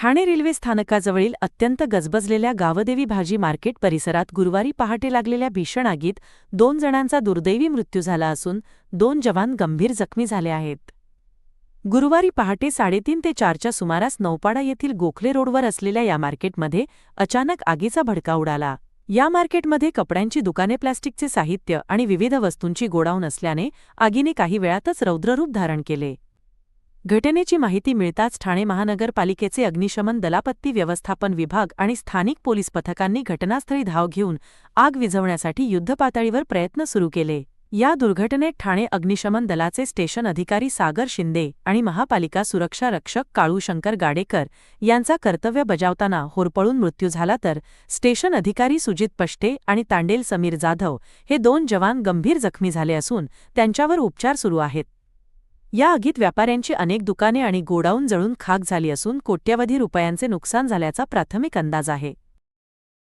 Thane railway स्थानकाजवळील अत्यंत गजबजलेल्या गावदेवी भाजी मार्केट परिसरात गुरुवारी पहाटे लागलेल्या भीषण आगीत 2 जणांचा दुर्दैवी मृत्यू झाला असून 2 जवान गंभीर जखमी झाले आहेत. गुरुवारी पहाटे 3:30 ते 4च्या सुमारास नौपाडा येथील गोखले रोडवर असलेल्या या मार्केटमध्ये अचानक आगीचा भडका उडाला. या मार्केटमध्ये कपड्यांची दुकाने, प्लास्टिकचे साहित्य आणि विविध वस्तूंची गोडाऊन असल्याने आगीने काही वेळातच रौद्ररूप धारण केले. घटनेची माहिती मिळताच ठाणे महानगरपालिकेचे अग्निशमन दल, आपत्ती व्यवस्थापन विभाग आणि स्थानिक पोलीस पथकांनी घटनास्थळी धाव घेऊन आग विझवण्यासाठी युद्धपातळीवर प्रयत्न सुरू केले. या दुर्घटनेत ठाणे अग्निशमन दलाचे स्टेशन अधिकारी सागर शिंदे आणि महापालिका सुरक्षा रक्षक काळूशंकर गाडेकर यांचा कर्तव्य बजावताना होरपळून मृत्यू झाला, तर स्टेशन अधिकारी सुजित पष्टे आणि तांडेल समीर जाधव हे 2 जवान गंभीर जखमी झाले असून त्यांच्यावर उपचार सुरू आहेत. या आगीत व्यापाऱ्यांची अनेक दुकाने आणि गोडाऊन जळून खाक झाली असून कोट्यवधी रुपयांचे नुकसान झाल्याचा प्राथमिक अंदाज आहे.